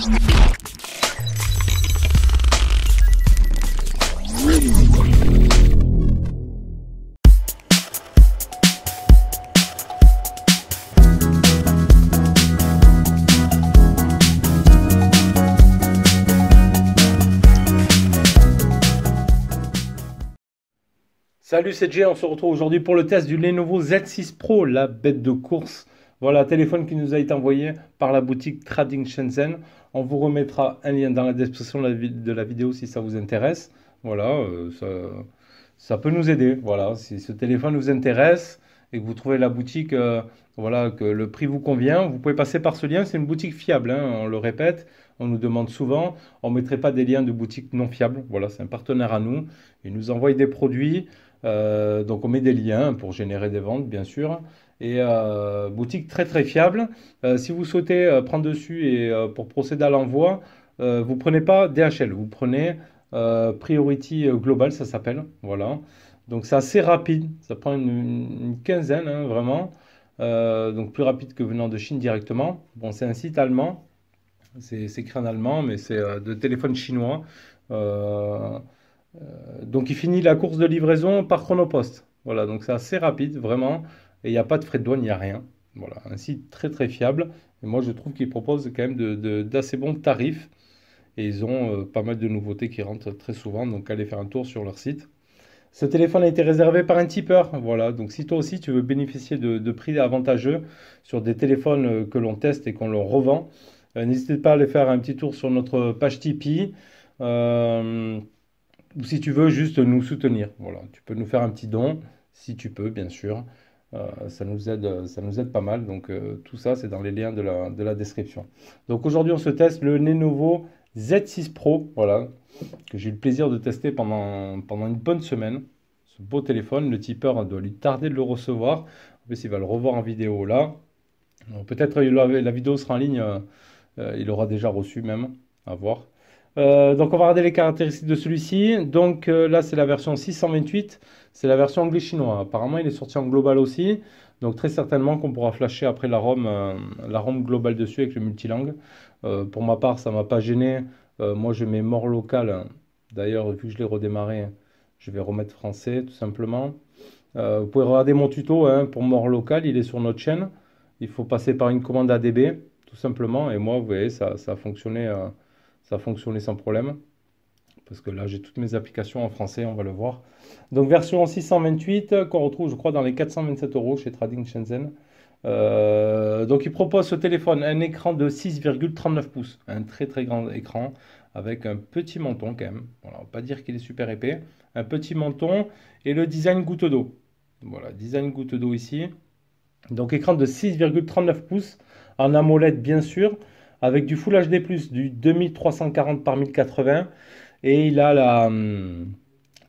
Salut, c'est Jay, on se retrouve aujourd'hui pour le test du Lenovo Z6 Pro, la bête de course. Voilà, téléphone qui nous a été envoyé par la boutique Trading Shenzhen. On vous remettra un lien dans la description de la vidéo si ça vous intéresse. Voilà, ça peut nous aider. Voilà, si ce téléphone vous intéresse et que vous trouvez la boutique, voilà, que le prix vous convient, vous pouvez passer par ce lien. C'est une boutique fiable, hein, on le répète. On nous demande souvent, on ne mettrait pas des liens de boutiques non fiables. Voilà, c'est un partenaire à nous. Il nous envoie des produits. Donc on met des liens pour générer des ventes, bien sûr. Et boutique très très fiable. Si vous souhaitez prendre dessus et pour procéder à l'envoi, vous prenez pas DHL, vous prenez Priority Global, ça s'appelle. Voilà. Donc c'est assez rapide, ça prend une quinzaine, hein, vraiment. Donc plus rapide que venant de Chine directement. Bon, c'est un site allemand, c'est écrit en allemand, mais c'est de téléphone chinois. Donc il finit la course de livraison par Chronopost. Voilà, donc c'est assez rapide, vraiment. Et il n'y a pas de frais de douane, il n'y a rien. Voilà, un site très très fiable. Et moi je trouve qu'ils proposent quand même d'assez bons tarifs. Et ils ont pas mal de nouveautés qui rentrent très souvent. Donc allez faire un tour sur leur site. Ce téléphone a été réservé par un tipeur. Voilà, donc si toi aussi tu veux bénéficier de prix avantageux sur des téléphones que l'on teste et qu'on leur revend, n'hésitez pas à aller faire un petit tour sur notre page Tipeee. Ou si tu veux juste nous soutenir, voilà, tu peux nous faire un petit don, si tu peux, bien sûr. Ça nous aide pas mal. Donc tout ça, c'est dans les liens de la description. Donc aujourd'hui, on se teste le Lenovo Z6 Pro, voilà, que j'ai eu le plaisir de tester pendant une bonne semaine. Ce beau téléphone, le tipeur doit lui tarder de le recevoir. En plus, il va le revoir en vidéo là. Peut-être la vidéo sera en ligne, il aura déjà reçu même, à voir. Donc on va regarder les caractéristiques de celui-ci. Donc là c'est la version 628, c'est la version anglais-chinois. Apparemment il est sorti en global aussi. Donc très certainement qu'on pourra flasher après la ROM globale dessus avec le multilangue. Pour ma part ça m'a pas gêné. Moi je mets mort local. D'ailleurs vu que je l'ai redémarré, je vais remettre français tout simplement. Vous pouvez regarder mon tuto hein, pour mort local, il est sur notre chaîne. Il faut passer par une commande ADB tout simplement. Et moi vous voyez ça a fonctionné. Ça a fonctionné sans problème. Parce que là, j'ai toutes mes applications en français, on va le voir. Donc, version 628 qu'on retrouve, je crois, dans les 427 € chez Trading Shenzhen. Donc, il propose ce téléphone un écran de 6,39 pouces. Un très, très grand écran avec un petit menton quand même. Voilà, on ne va pas dire qu'il est super épais. Un petit menton et le design goutte d'eau. Voilà, design goutte d'eau ici. Donc, écran de 6,39 pouces en AMOLED, bien sûr, avec du Full HD+, du 2340 par 1080. Et il a la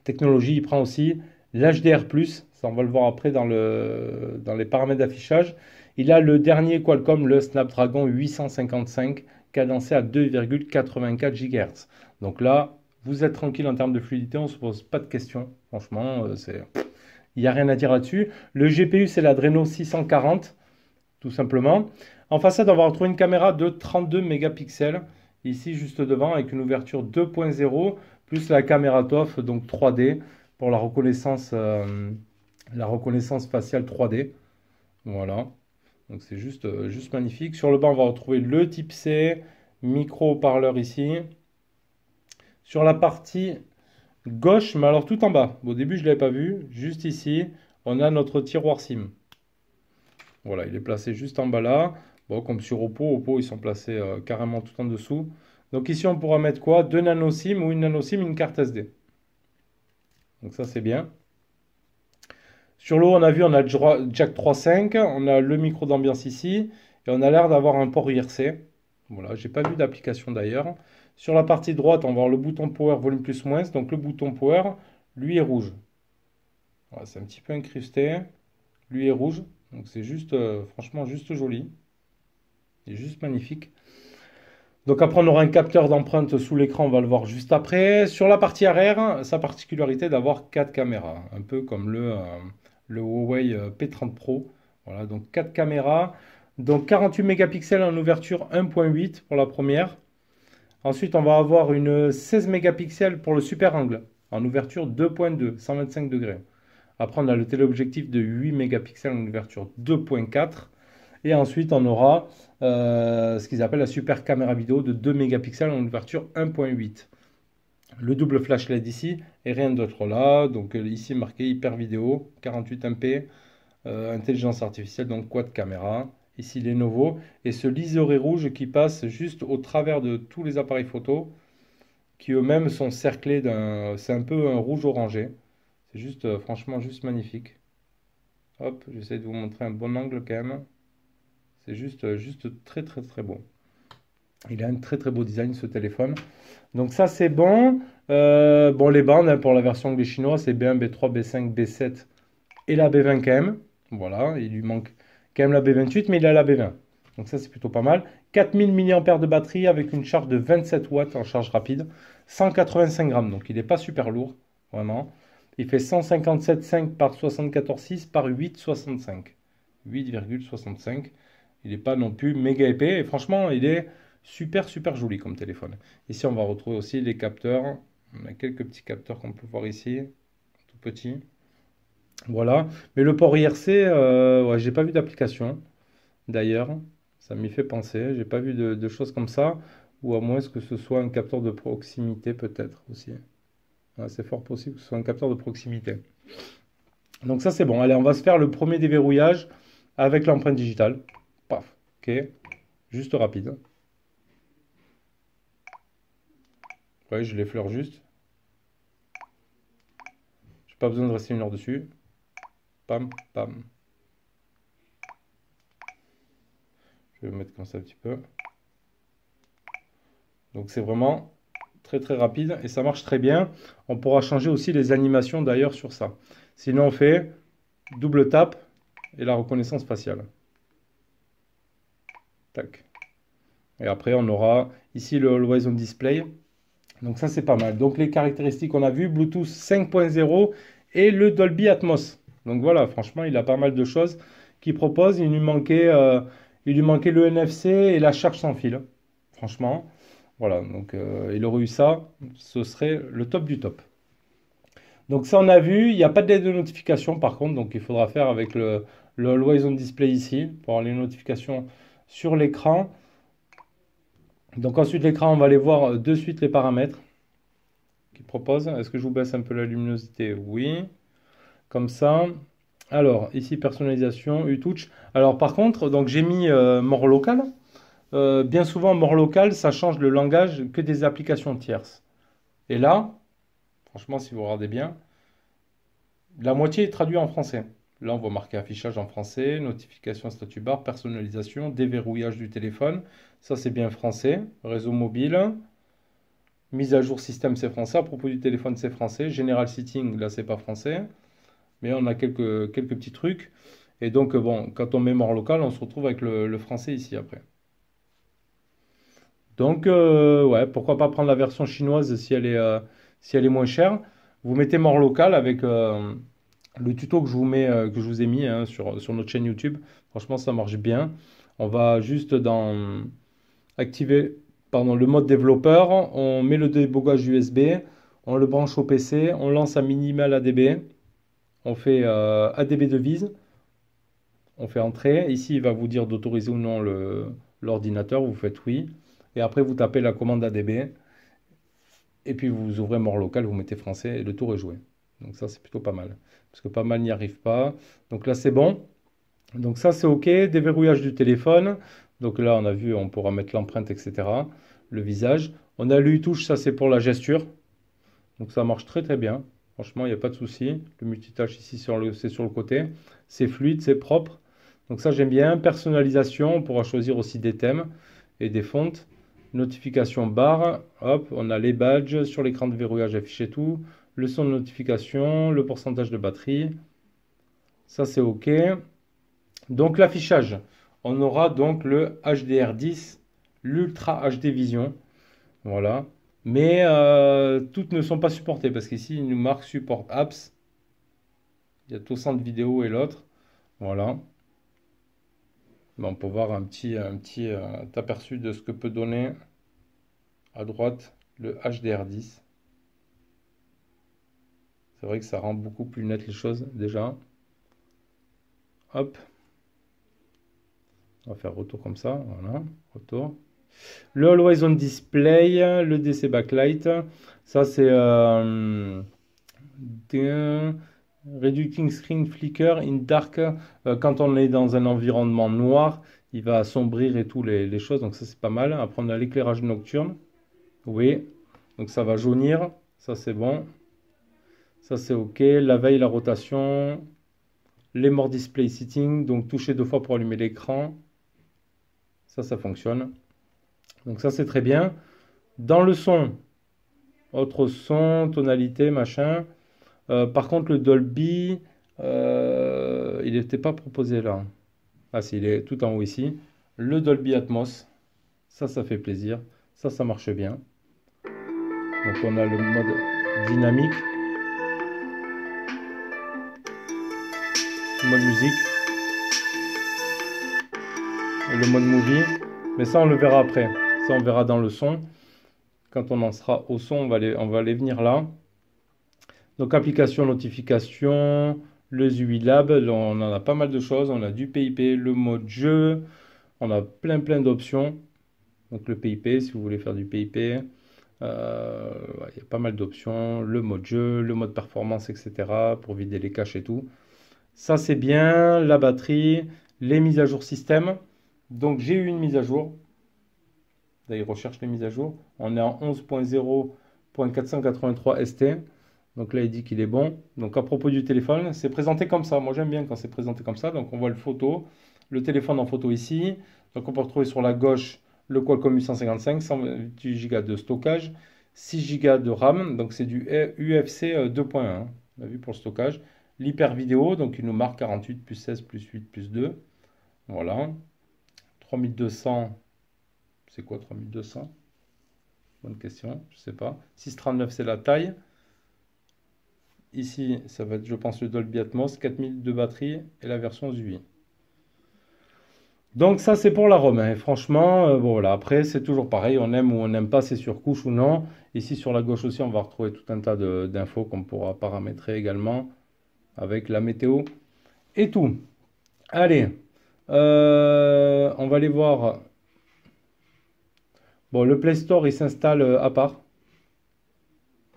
technologie, il prend aussi l'HDR+, ça on va le voir après dans les paramètres d'affichage. Il a le dernier Qualcomm, le Snapdragon 855, cadencé à 2,84 GHz. Donc là, vous êtes tranquille en termes de fluidité, on ne se pose pas de questions. Franchement, il n'y a rien à dire là-dessus. Le GPU, c'est l'Adreno 640, tout simplement. En façade, on va retrouver une caméra de 32 mégapixels, ici juste devant, avec une ouverture 2.0, plus la caméra TOF, donc 3D, pour la reconnaissance faciale 3D. Voilà, donc c'est juste magnifique. Sur le bas, on va retrouver le type C, micro-haut-parleur ici. Sur la partie gauche, mais alors tout en bas, au début je ne l'avais pas vu, juste ici, on a notre tiroir SIM. Voilà, il est placé juste en bas là. Bon, comme sur Oppo, ils sont placés carrément tout en dessous. Donc ici, on pourra mettre quoi? 2 nano SIM ou une nano SIM, une carte SD. Donc ça, c'est bien. Sur le haut, on a vu, on a le jack 3.5, on a le micro d'ambiance ici, et on a l'air d'avoir un port IRC. Voilà, j'ai pas vu d'application d'ailleurs. Sur la partie droite, on va voir le bouton Power, volume plus moins. Donc le bouton Power, lui est rouge. Voilà, c'est un petit peu incrusté. Lui est rouge. Donc c'est juste, franchement, juste joli. Il est juste magnifique. Donc après, on aura un capteur d'empreinte sous l'écran, on va le voir juste après. Sur la partie arrière, sa particularité d'avoir 4 caméras, un peu comme le Huawei P30 Pro. Voilà, donc 4 caméras. Donc 48 mégapixels en ouverture 1.8 pour la première. Ensuite, on va avoir une 16 mégapixels pour le super angle, en ouverture 2.2, 125 degrés. Après, on a le téléobjectif de 8 mégapixels en ouverture 2.4. Et ensuite, on aura ce qu'ils appellent la super caméra vidéo de 2 mégapixels en ouverture 1.8. Le double flash LED ici et rien d'autre là. Donc ici marqué hyper vidéo, 48 MP, intelligence artificielle, donc quad caméra. Ici Lenovo et ce liseré rouge qui passe juste au travers de tous les appareils photo qui eux-mêmes sont cerclés d'un... C'est un peu un rouge orangé. C'est juste, franchement, juste magnifique. Hop, j'essaie de vous montrer un bon angle quand même. C'est juste très très très beau. Il a un très très beau design ce téléphone. Donc ça c'est bon. Bon les bandes hein, pour la version anglais chinois c'est B1, B3, B5, B7 et la B20 quand même. Voilà, il lui manque quand même la B28 mais il a la B20. Donc ça c'est plutôt pas mal. 4000 mAh de batterie avec une charge de 27 watts en charge rapide. 185 grammes donc il n'est pas super lourd vraiment. Il fait 157,5 par 74,6 par 8,65. 8,65. Il n'est pas non plus méga épais et franchement il est super, super joli comme téléphone. Ici, on va retrouver aussi les capteurs. On a quelques petits capteurs qu'on peut voir ici, tout petits. Voilà. Mais le port IRC, ouais, j'ai pas vu d'application. D'ailleurs, ça m'y fait penser. J'ai pas vu de choses comme ça. Ou à moins que ce soit un capteur de proximité, peut-être aussi. Ouais, c'est fort possible que ce soit un capteur de proximité. Donc ça, c'est bon. Allez, on va se faire le premier déverrouillage avec l'empreinte digitale. Paf. Ok. Juste rapide. Ouais, je l'effleure juste. J'ai pas besoin de rester une heure dessus. Pam, pam. Je vais mettre comme ça un petit peu. Donc c'est vraiment très très rapide et ça marche très bien. On pourra changer aussi les animations d'ailleurs sur ça. Sinon on fait double tap et la reconnaissance faciale. Tac. Et après on aura ici le Always On Display. Donc ça c'est pas mal. Donc les caractéristiques on a vu, Bluetooth 5.0 et le Dolby Atmos. Donc voilà, franchement il a pas mal de choses qu'il propose. Il lui manquait le NFC et la charge sans fil. Franchement, voilà. Donc il aurait eu ça, ce serait le top du top. Donc ça on a vu, il n'y a pas d'aide de notification par contre, donc il faudra faire avec le Always On Display ici pour avoir les notifications sur l'écran. Donc ensuite l'écran, on va aller voir de suite les paramètres qu'il propose. Est-ce que je vous baisse un peu la luminosité? Oui. Comme ça. Alors ici personnalisation, U-Touch. Alors par contre, donc j'ai mis mort local. Bien souvent mort local, ça change le langage que des applications tierces. Et là, franchement, si vous regardez bien, la moitié est traduit en français. Là, on voit marquer affichage en français, notification statut bar, personnalisation, déverrouillage du téléphone. Ça, c'est bien français. Réseau mobile. Mise à jour système, c'est français. À propos du téléphone, c'est français. General Setting, là, c'est pas français. Mais on a quelques petits trucs. Et donc, bon, quand on met mort local, on se retrouve avec le français ici après. Donc, ouais, pourquoi pas prendre la version chinoise si elle est moins chère. Vous mettez mort local avec le tuto que je vous mets, que je vous ai mis hein, sur notre chaîne YouTube. Franchement, ça marche bien. On va juste dans activer pardon, le mode développeur. On met le débogage USB. On le branche au PC. On lance un minimal ADB. On fait ADB devise. On fait entrer. Ici, il va vous dire d'autoriser ou non l'ordinateur. Vous faites oui. Et après, vous tapez la commande ADB. Et puis, vous ouvrez mort local, vous mettez français et le tour est joué. Donc ça, c'est plutôt pas mal. Parce que pas mal n'y arrive pas. Donc là, c'est bon. Donc ça, c'est OK. Déverrouillage du téléphone. Donc là, on a vu, on pourra mettre l'empreinte, etc. Le visage. On a l'œil touche, ça c'est pour la gesture. Donc ça marche très très bien. Franchement, il n'y a pas de souci. Le multitâche ici, c'est sur le côté. C'est fluide, c'est propre. Donc ça, j'aime bien. Personnalisation, on pourra choisir aussi des thèmes et des fontes. Notification barre. Hop, on a les badges sur l'écran de verrouillage affiché tout. Le son de notification, le pourcentage de batterie. Ça, c'est OK. Donc l'affichage. On aura donc le HDR10, l'Ultra HD Vision. Voilà. Mais toutes ne sont pas supportées parce qu'ici, il nous marque Support Apps. Il y a tout centre vidéo et l'autre. Voilà. Bon, on peut voir un petit aperçu de ce que peut donner. À droite, le HDR10. C'est vrai que ça rend beaucoup plus net les choses déjà. Hop. On va faire retour comme ça. Voilà. Retour. Le Always On Display, le DC Backlight. Ça, c'est Reducing Screen Flicker in Dark. Quand on est dans un environnement noir, il va assombrir et tout les choses. Donc ça, c'est pas mal. Après, on a l'éclairage nocturne. Oui. Donc ça va jaunir. Ça, c'est bon. Ça, c'est OK. La veille, la rotation. Les More Display Setting. Donc toucher 2 fois pour allumer l'écran. Ça fonctionne. Donc ça, c'est très bien. Dans le son, autre son, tonalité, machin. Par contre, le Dolby, il n'était pas proposé là. Ah, si, il est tout en haut ici. Le Dolby Atmos, ça fait plaisir. Ça marche bien. Donc on a le mode dynamique, le mode musique, et le mode movie. Mais ça, on le verra après. Ça, on verra dans le son. Quand on en sera au son, on va aller venir là. Donc application, notification, le ZUI Lab, on en a pas mal de choses. On a du PIP, le mode jeu, on a plein d'options. Donc le PIP, si vous voulez faire du PIP, il y a pas mal d'options. Le mode jeu, le mode performance, etc. pour vider les caches et tout. Ça c'est bien, la batterie, les mises à jour système. Donc j'ai eu une mise à jour. D'ailleurs, recherche les mises à jour. On est en 11.0.483 ST. Donc là, il dit qu'il est bon. Donc à propos du téléphone, c'est présenté comme ça. Moi, j'aime bien quand c'est présenté comme ça. Donc on voit le téléphone en photo ici. Donc on peut retrouver sur la gauche le Qualcomm 855, 128 Go de stockage, 6 Go de RAM. Donc c'est du UFC 2.1. On a vu pour le stockage. L'hyper vidéo, donc il nous marque 48 plus 16 plus 8 plus 2. Voilà. 3200. C'est quoi 3200? Bonne question, je sais pas. 639 c'est la taille. Ici, ça va être, je pense, le Dolby Atmos, 4000 de batterie et la version ZUI. Donc ça, c'est pour la ROM, hein. Franchement, bon voilà, après, c'est toujours pareil, on aime ou on n'aime pas, c'est surcouche ou non. Ici, sur la gauche aussi, on va retrouver tout un tas d'infos qu'on pourra paramétrer également avec la météo et tout. Allez, on va aller voir. Bon, le Play Store, il s'installe à part.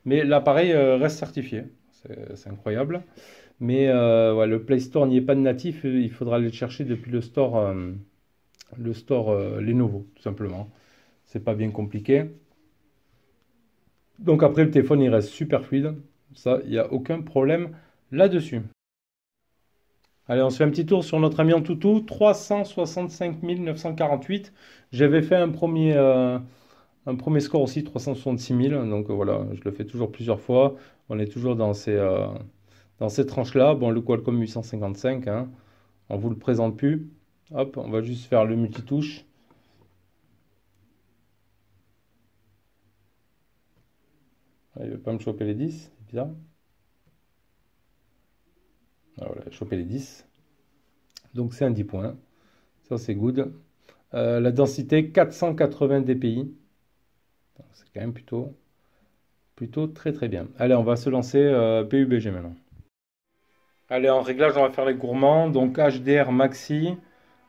Mais l'appareil reste certifié. C'est incroyable. Mais ouais, le Play Store n'y est pas de natif. Il faudra aller le chercher depuis le store Lenovo, tout simplement. C'est pas bien compliqué. Donc après, le téléphone, il reste super fluide. Ça, il n'y a aucun problème là-dessus. Allez, on se fait un petit tour sur notre ami Antutu. 365 948. J'avais fait un premier score aussi, 366 000. Donc voilà, je le fais toujours plusieurs fois. On est toujours dans ces tranches-là. Bon, le Qualcomm 855, hein, on ne vous le présente plus. Hop, on va juste faire le multitouche. Il ne veut pas me choper les 10, c'est bizarre. Ah, voilà, choper les 10. Donc c'est un 10 points. Ça c'est good. La densité 480 dpi. C'est quand même plutôt très bien. Allez, on va se lancer PUBG maintenant. Allez, en réglage, on va faire les gourmands. Donc HDR maxi.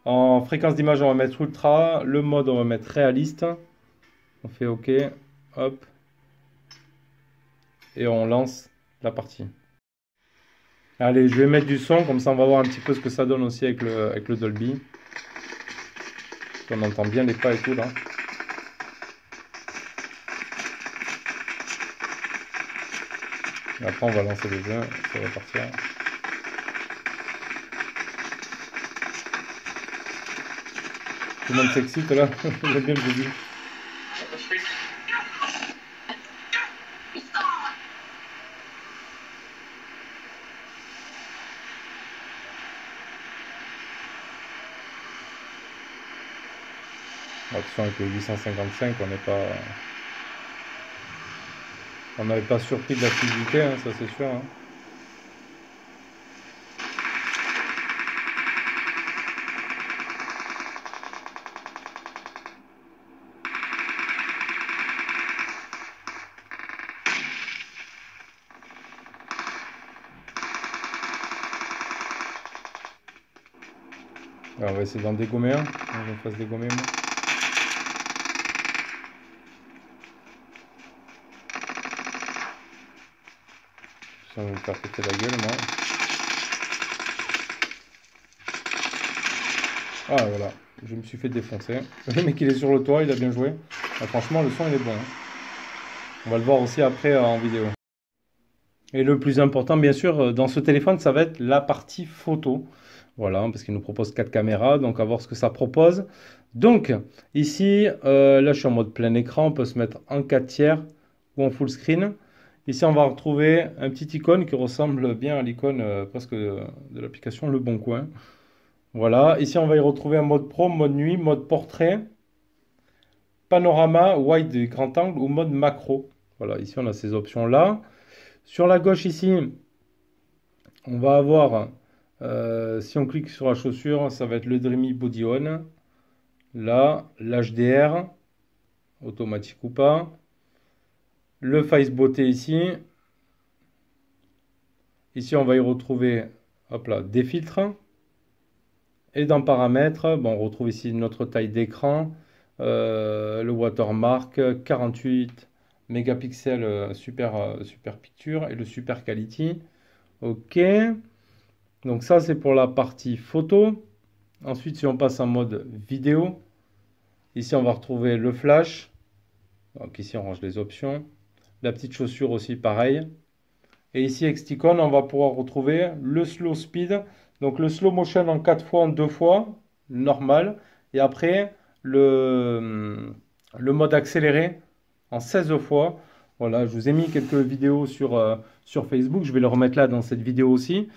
En fréquence d'image, on va mettre ultra. Le mode, on va mettre réaliste. On fait OK. Hop. Et on lance la partie. Allez, je vais mettre du son. Comme ça, on va voir un petit peu ce que ça donne aussi avec le Dolby. On entend bien les pas et tout là. Et après, on va lancer le jeu. Ça va partir. Tout le monde s'excite là. J'aime bien le début. Attention, avec le 855, on n'avait pas surpris de la fluidité, hein, ça c'est sûr. Hein. Alors, on va essayer d'en dégommer un. Je me fasse dégommer, moi. Ça va me faire péter la gueule, moi. Ah, voilà. Je me suis fait défoncer. Le mec, il est sur le toit, il a bien joué. Ah, franchement, le son, il est bon, hein. On va le voir aussi après en vidéo. Et le plus important, bien sûr, dans ce téléphone, ça va être la partie photo. Voilà, parce qu'il nous propose 4 caméras, donc à voir ce que ça propose. Donc, ici, là, je suis en mode plein écran, on peut se mettre en 4 tiers ou en full screen. Ici, on va retrouver un petit icône qui ressemble bien à l'icône presque de l'application Le Bon Coin. Voilà, ici, on va y retrouver un mode pro, mode nuit, mode portrait, panorama, wide et grand angle ou mode macro. Voilà, ici, on a ces options-là. Sur la gauche, ici, on va avoir, si on clique sur la chaussure, ça va être le Dreamy Body On. Là, l'HDR, automatique ou pas. Le Face Beauté ici. Ici, on va y retrouver, hop là, des filtres. Et dans paramètres, bon, on retrouve ici notre taille d'écran, le watermark, 48 mégapixels super picture et le super quality. Ok. Donc ça, c'est pour la partie photo. Ensuite, si on passe en mode vidéo, ici, on va retrouver le flash. Donc ici, on range les options. La petite chaussure aussi, pareil. Et ici, Xticon, on va pouvoir retrouver le slow speed. Donc le slow motion en 4 fois, en 2 fois, normal. Et après, le mode accéléré en 16 fois. Voilà, je vous ai mis quelques vidéos sur Facebook. Je vais le remettre là dans cette vidéo aussi.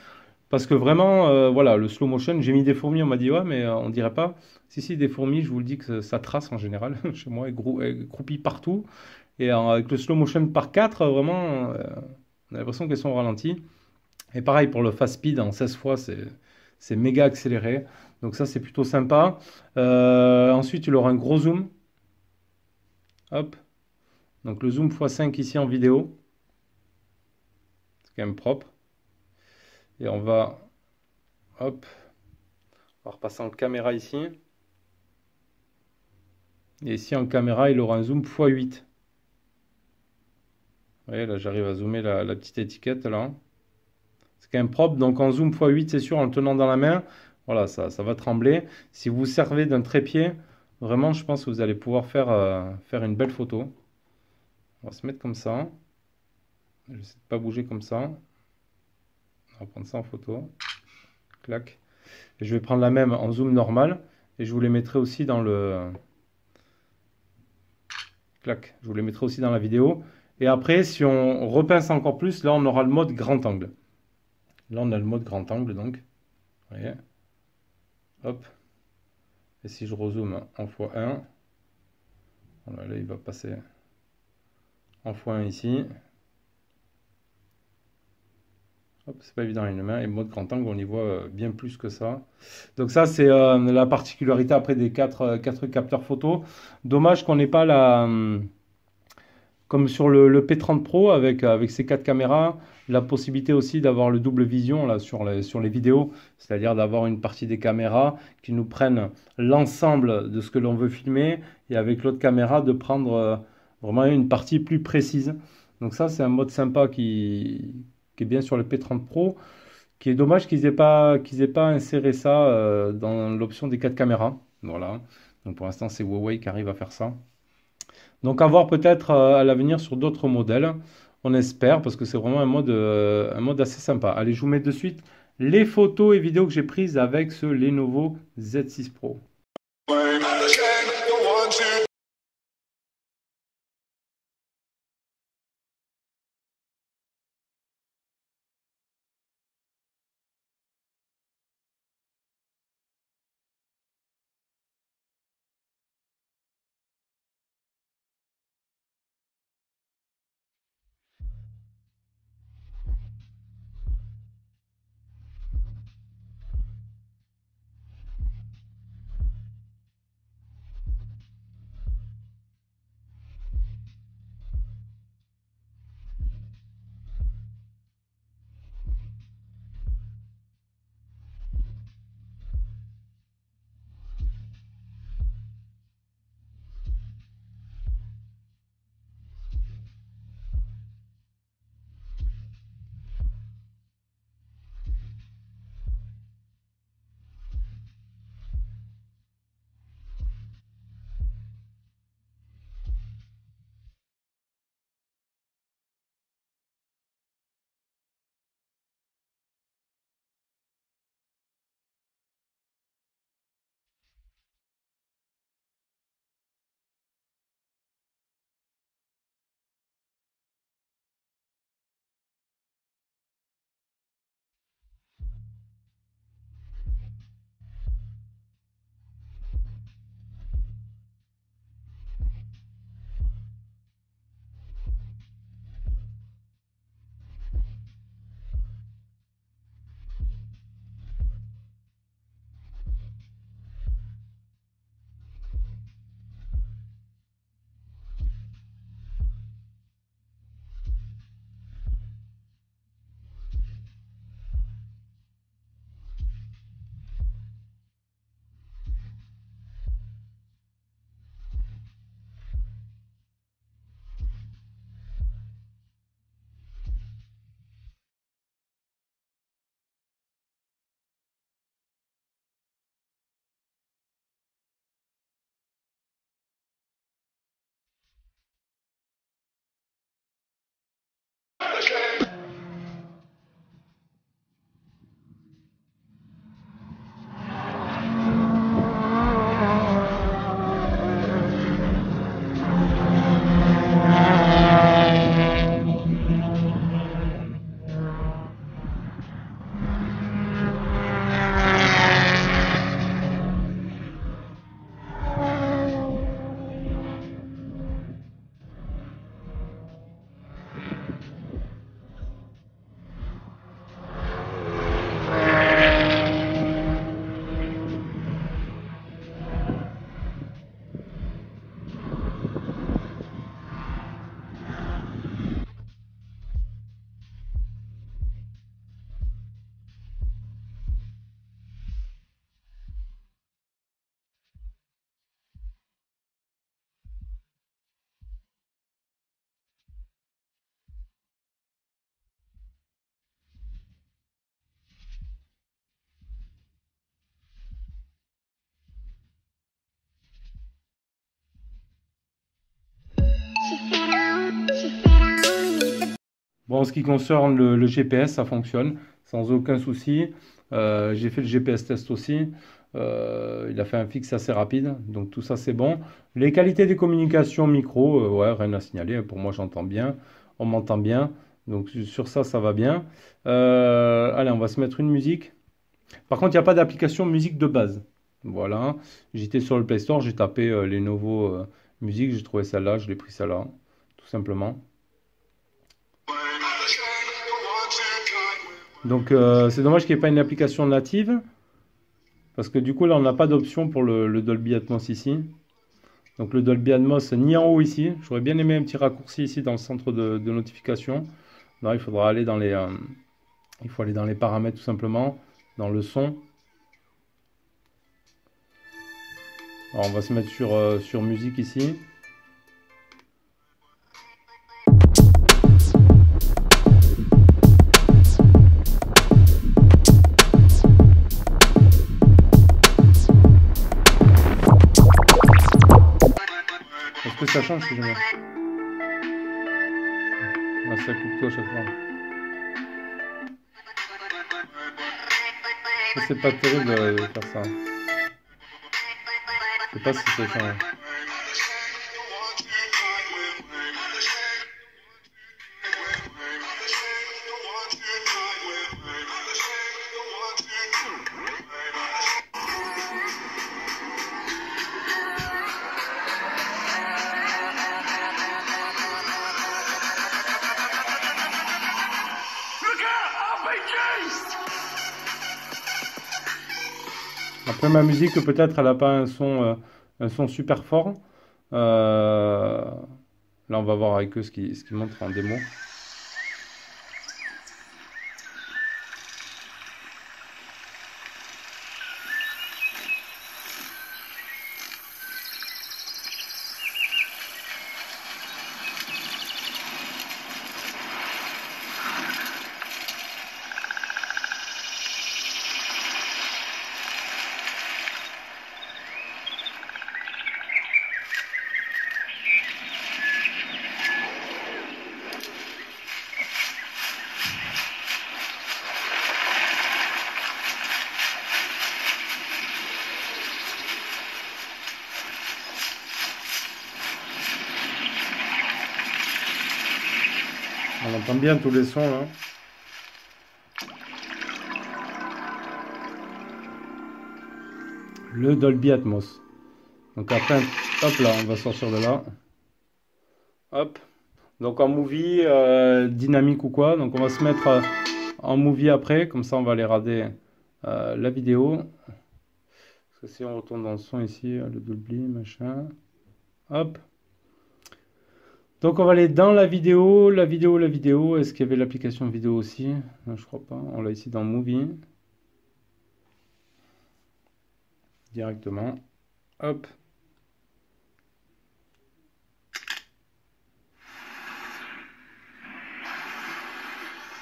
Parce que vraiment, voilà, le slow motion, j'ai mis des fourmis, on m'a dit, ouais, mais on dirait pas. Si, si, des fourmis, je vous le dis que ça trace en général. Chez moi, elles croupillent partout. Et avec le slow motion par 4, vraiment, on a l'impression qu'elles sont au ralenti. Et pareil pour le fast speed en 16 fois, c'est méga accéléré. Donc ça, c'est plutôt sympa. Ensuite, il aura un gros zoom. Hop. Donc le zoom x5 ici en vidéo. C'est quand même propre. Et on va, hop, on va repasser en caméra ici. Et ici en caméra, il aura un zoom x8. Vous voyez, là, j'arrive à zoomer la petite étiquette là. C'est quand même propre. Donc en zoom x8, c'est sûr, en le tenant dans la main, voilà, ça va trembler. Si vous servez d'un trépied, vraiment, je pense que vous allez pouvoir faire une belle photo. On va se mettre comme ça. Je vais de pas bouger comme ça. On va prendre ça en photo. Clac. Et je vais prendre la même en zoom normal. Et je vous les mettrai aussi dans le... Clac. Je vous les mettrai aussi dans la vidéo. Et après, si on repince encore plus, là, on aura le mode grand angle. Là, on a le mode grand angle, donc. Vous voyez. Hop. Et si je rezoome en x1, voilà, là, il va passer en x1 ici. Hop, c'est pas évident avec une main. Et mode grand angle, on y voit bien plus que ça. Donc ça, c'est la particularité après des quatre capteurs photo. Dommage qu'on n'ait pas comme sur le P30 Pro avec ses 4 caméras, la possibilité aussi d'avoir le double vision là, sur les vidéos. C'est-à-dire d'avoir une partie des caméras qui nous prennent l'ensemble de ce que l'on veut filmer. Et avec l'autre caméra, de prendre vraiment une partie plus précise. Donc ça, c'est un mode sympa qui est bien sur le P30 Pro, qui est dommage qu'ils aient pas inséré ça dans l'option des 4 caméras. Voilà. Donc pour l'instant, c'est Huawei qui arrive à faire ça. Donc à voir peut-être à l'avenir sur d'autres modèles. On espère, parce que c'est vraiment un mode assez sympa. Allez, je vous mets de suite les photos et vidéos que j'ai prises avec ce Lenovo Z6 Pro. Bon, en ce qui concerne le GPS, ça fonctionne sans aucun souci. J'ai fait le GPS test aussi. Il a fait un fixe assez rapide, donc tout ça c'est bon. Les qualités des communications micro, ouais, rien à signaler. Pour moi, j'entends bien, on m'entend bien, donc sur ça, ça va bien. Allez, on va se mettre une musique. Par contre, il n'y a pas d'application musique de base. Voilà, j'étais sur le Play Store, j'ai tapé Lenovo musique, j'ai trouvé celle-là, je l'ai pris celle-là, tout simplement. Donc c'est dommage qu'il n'y ait pas une application native, parce que du coup là on n'a pas d'option pour le Dolby Atmos ici. Donc le Dolby Atmos ni en haut ici. J'aurais bien aimé un petit raccourci ici dans le centre de notification. Là il faudra aller dans les, il faut aller dans les paramètres tout simplement, dans le son. Alors on va se mettre sur musique ici. Est-ce que ça change si je mets? Ah, ça coupe tout à chaque fois. C'est pas terrible de faire ça. Je sais pas si ça change. Après ma musique, peut-être elle n'a pas un son super fort. Là, on va voir avec eux ce qu'ils montrent en démo. On entend bien tous les sons là. Le Dolby Atmos. Donc après, hop là, on va sortir de là. Hop. Donc en movie, dynamique ou quoi. Donc on va se mettre en movie après. Comme ça, on va aller regarder la vidéo. Parce que si on retourne dans le son ici, le Dolby, machin. Hop. Donc on va aller dans la vidéo, la vidéo. Est-ce qu'il y avait l'application vidéo aussi? Non, je crois pas. On l'a ici dans Movie. Directement. Hop.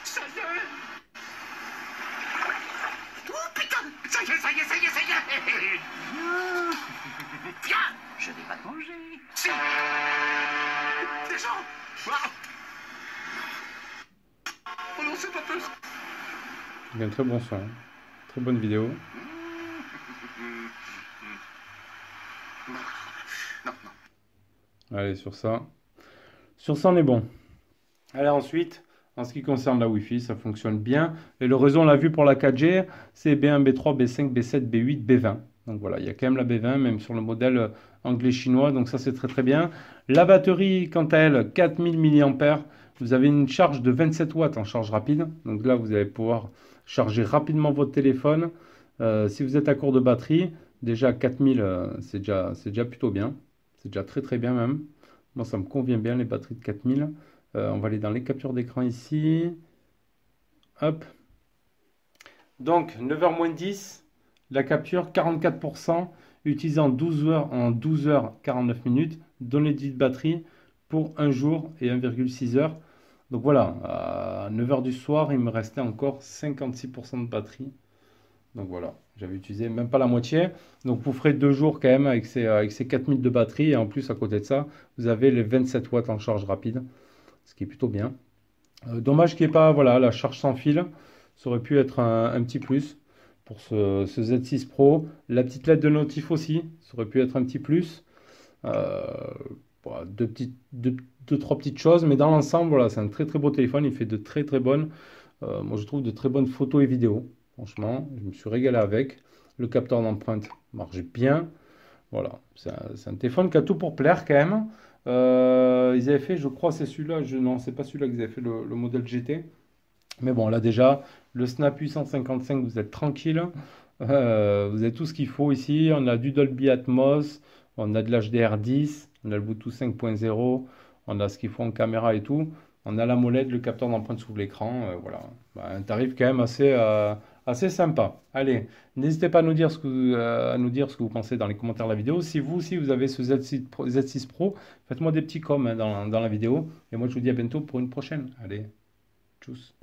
Ça y est! Oh putain! Ça y est, ça y est, ça y est, ça y est! Tiens! Je vais pas te manger. Si! Des gens! Ah. Oh non, c'est pas plus! Il y a un très bon son. Très bonne vidéo. Non, non. Allez, sur ça. Sur ça, on est bon. Allez, ensuite, en ce qui concerne la Wi-Fi, ça fonctionne bien. Et le réseau, on l'a vu pour la 4G, c'est B1, B3, B5, B7, B8, B20. Donc voilà, il y a quand même la B20, même sur le modèle anglais-chinois. Donc ça, c'est très très bien. La batterie, quant à elle, 4000 mAh. Vous avez une charge de 27 watts en charge rapide. Donc là, vous allez pouvoir charger rapidement votre téléphone. Si vous êtes à court de batterie, déjà 4000, c'est déjà plutôt bien. C'est déjà très très bien même. Moi, ça me convient bien les batteries de 4000. On va aller dans les captures d'écran ici. Hop. Donc, 9h moins 10, la capture 44%, utilisant 12 heures en 12h49 minutes, données de vie de batterie pour 1 jour et 1,6 heures. Donc voilà, à 9h du soir, il me restait encore 56% de batterie. Donc voilà, j'avais utilisé même pas la moitié. Donc vous ferez 2 jours quand même avec ces 4000 de batterie. Et en plus, à côté de ça, vous avez les 27 watts en charge rapide, ce qui est plutôt bien. Dommage qu'il n'y ait pas, voilà, la charge sans fil. Ça aurait pu être un petit plus pour ce Z6 Pro. La petite LED de notif aussi, ça aurait pu être un petit plus. Euh, voilà, deux, trois petites choses, mais dans l'ensemble, voilà, c'est un très très beau téléphone. Il fait de très très bonnes, moi je trouve de très bonnes photos et vidéos. Franchement, je me suis régalé avec. Le capteur d'empreinte marche bien. Voilà, c'est un téléphone qui a tout pour plaire quand même. Ils avaient fait, je crois, c'est celui-là. Non, c'est pas celui-là qu'ils avaient fait le modèle GT. Mais bon, là déjà, le Snap 855, vous êtes tranquille. Vous avez tout ce qu'il faut ici. On a du Dolby Atmos, on a de l'HDR10, on a le Bluetooth 5.0, on a ce qu'il faut en caméra et tout. On a l'AMOLED, le capteur d'empreinte sous l'écran. Voilà. Bah, un tarif quand même assez sympa. Allez, n'hésitez pas à nous dire à nous dire ce que vous pensez dans les commentaires de la vidéo. Si vous aussi vous avez ce Z6 Pro, faites-moi des petits coms hein, dans la vidéo. Et moi je vous dis à bientôt pour une prochaine. Allez, tchuss.